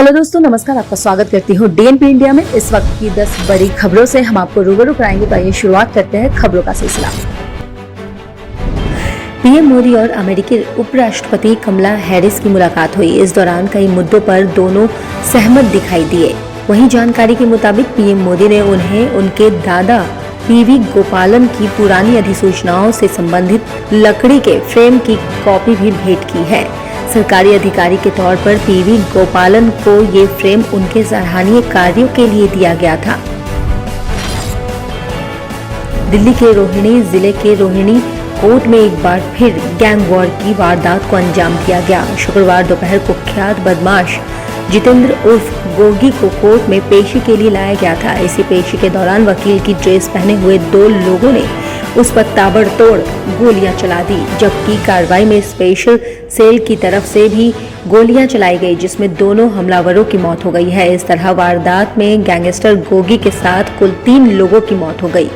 Hello दोस्तों, नमस्कार। आपका स्वागत करती हूँ डीएनपी इंडिया में। इस वक्त की 10 बड़ी खबरों से हम आपको रूबरू कराएंगे। तो आइए शुरुआत करते हैं खबरों का सिलसिला। पीएम मोदी और अमेरिकी उपराष्ट्रपति कमला हैरिस की मुलाकात हुई। इस दौरान कई मुद्दों पर दोनों सहमत दिखाई दिए। वहीं जानकारी के मुताबिक पीएम मोदी ने उन्हें उनके दादा पीवी गोपालन की पुरानी अधिसूचनाओं से संबंधित लकड़ी के फ्रेम की कॉपी भी भेंट की है। सरकारी अधिकारी के तौर पर पीवी गोपालन को ये फ्रेम उनके सराहनीय कार्यों के लिए दिया गया था। दिल्ली के रोहिणी जिले के रोहिणी कोर्ट में एक बार फिर गैंग वॉर की वारदात को अंजाम दिया गया। शुक्रवार दोपहर कुख्यात बदमाश जितेंद्र उर्फ गोगी को कोर्ट में पेशी के लिए लाया गया था। इसी पेशी के दौरान वकील की ड्रेस पहने हुए 2 लोगों ने उस पर ताबड़तोड़ गोलियां चला दी, जबकि कार्रवाई में स्पेशल सेल की तरफ से भी गोलियां चलाई गई, जिसमें दोनों हमलावरों की मौत हो गई है। इस तरह वारदात में गैंगस्टर गोगी के साथ कुल 3 लोगों की मौत हो गई।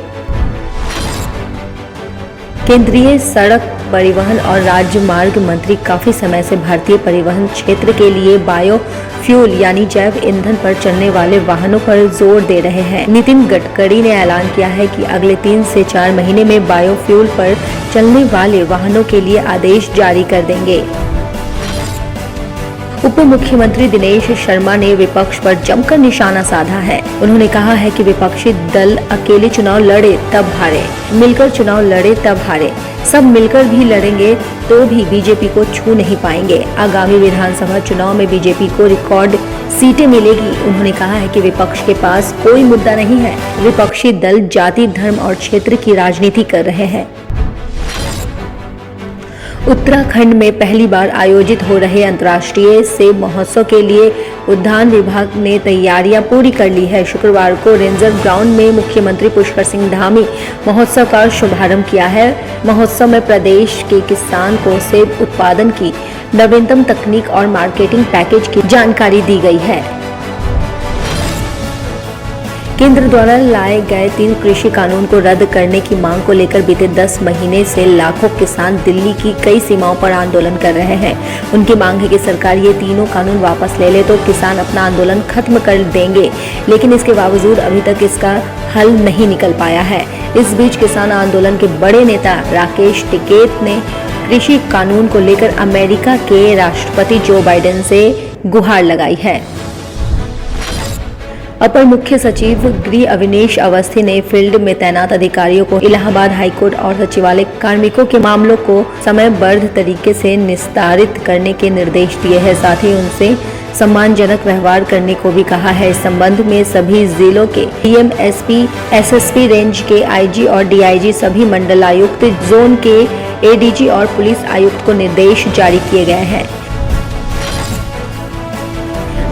केंद्रीय सड़क परिवहन और राजमार्ग मंत्री काफी समय से भारतीय परिवहन क्षेत्र के लिए बायोफ्यूल यानी जैव ईंधन पर चलने वाले वाहनों पर जोर दे रहे हैं। नितिन गडकरी ने ऐलान किया है कि अगले 3 से 4 महीने में बायोफ्यूल पर चलने वाले वाहनों के लिए आदेश जारी कर देंगे। उप मुख्यमंत्री दिनेश शर्मा ने विपक्ष पर जमकर निशाना साधा है। उन्होंने कहा है कि विपक्षी दल अकेले चुनाव लड़े तब हारे, मिलकर चुनाव लड़े तब हारे, सब मिलकर भी लड़ेंगे तो भी बीजेपी को छू नहीं पाएंगे। आगामी विधानसभा चुनाव में बीजेपी को रिकॉर्ड सीटें मिलेगी। उन्होंने कहा है कि विपक्ष के पास कोई मुद्दा नहीं है। विपक्षी दल जाति, धर्म और क्षेत्र की राजनीति कर रहे हैं। उत्तराखंड में पहली बार आयोजित हो रहे अंतर्राष्ट्रीय सेब महोत्सव के लिए उद्यान विभाग ने तैयारियां पूरी कर ली है। शुक्रवार को रेंजर ग्राउंड में मुख्यमंत्री पुष्कर सिंह धामी महोत्सव का शुभारंभ किया है। महोत्सव में प्रदेश के किसान को सेब उत्पादन की नवीनतम तकनीक और मार्केटिंग पैकेज की जानकारी दी गई है। केंद्र द्वारा लाए गए 3 कृषि कानून को रद्द करने की मांग को लेकर बीते 10 महीने से लाखों किसान दिल्ली की कई सीमाओं पर आंदोलन कर रहे हैं। उनकी मांग है कि सरकार ये तीनों कानून वापस ले ले तो किसान अपना आंदोलन खत्म कर देंगे, लेकिन इसके बावजूद अभी तक इसका हल नहीं निकल पाया है। इस बीच किसान आंदोलन के बड़े नेता राकेश टिकैत ने कृषि कानून को लेकर अमेरिका के राष्ट्रपति जो बाइडेन से गुहार लगाई है। अपर मुख्य सचिव गृह अविनेश अवस्थी ने फील्ड में तैनात अधिकारियों को इलाहाबाद हाईकोर्ट और सचिवालय कार्मिकों के मामलों को समयबद्ध तरीके से निस्तारित करने के निर्देश दिए हैं। साथ ही उनसे सम्मानजनक व्यवहार करने को भी कहा है। इस संबंध में सभी जिलों के डीएम, एसपी, एसएसपी, रेंज के आईजी और डीआईजी, सभी मंडलायुक्त, जोन के एडीजी और पुलिस आयुक्त को निर्देश जारी किए गए हैं।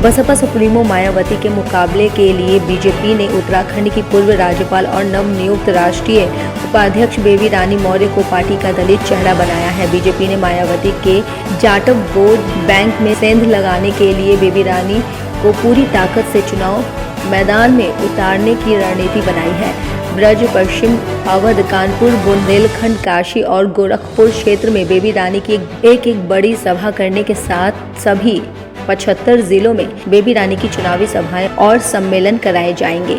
बसपा सुप्रीमो मायावती के मुकाबले के लिए बीजेपी ने उत्तराखंड की पूर्व राज्यपाल और नवनियुक्त राष्ट्रीय उपाध्यक्ष बेबी रानी मौर्य को पार्टी का दलित चेहरा बनाया है। बीजेपी ने मायावती के जाटव वोट बैंक में सेंध लगाने के लिए बेबी रानी को पूरी ताकत से चुनाव मैदान में उतारने की रणनीति बनाई है। ब्रज, पश्चिम अवध, कानपुर, बुंदेलखंड, काशी और गोरखपुर क्षेत्र में बेबी रानी की एक बड़ी सभा करने के साथ सभी 75 जिलों में बेबी रानी की चुनावी सभाएं और सम्मेलन कराए जाएंगे।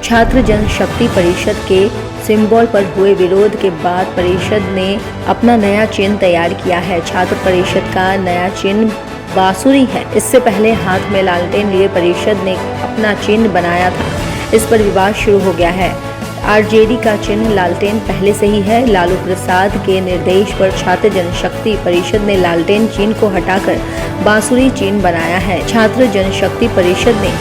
छात्र जनशक्ति परिषद के सिंबल पर हुए विरोध के बाद परिषद ने अपना नया चिन्ह तैयार किया है। छात्र परिषद का नया चिन्ह बांसुरी है। इससे पहले हाथ में लालटेन लिए परिषद ने अपना चिन्ह बनाया था। इस पर विवाद शुरू हो गया है। आरजेडी का चिन्ह लालटेन पहले से ही है। लालू प्रसाद के निर्देश पर छात्र जनशक्ति परिषद ने लालटेन चिन्ह को हटाकर बांसुरी चिन्ह बनाया है। छात्र जनशक्ति परिषद ने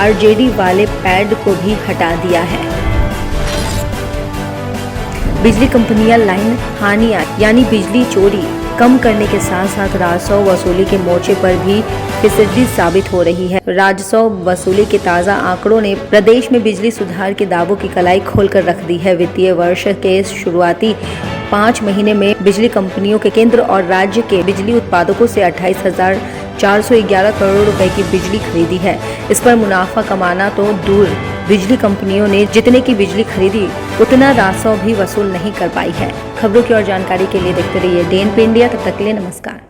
आरजेडी वाले पैड को भी हटा दिया है। बिजली कंपनियां लाइन हानियां यानी बिजली चोरी कम करने के साथ साथ राजस्व वसूली के मोर्चे पर भी फिसड्डी साबित हो रही है। राजस्व वसूली के ताज़ा आंकड़ों ने प्रदेश में बिजली सुधार के दावों की कलाई खोलकर रख दी है। वित्तीय वर्ष के शुरुआती 5 महीने में बिजली कंपनियों के केंद्र और राज्य के बिजली उत्पादकों से 28,411 करोड़ रुपए की बिजली खरीदी है। इस पर मुनाफा कमाना तो दूर, बिजली कंपनियों ने जितने की बिजली खरीदी उतना राजस्व भी वसूल नहीं कर पाई है। खबरों की और जानकारी के लिए देखते रहिए डीएनपी इंडिया। तब तक के लिए नमस्कार।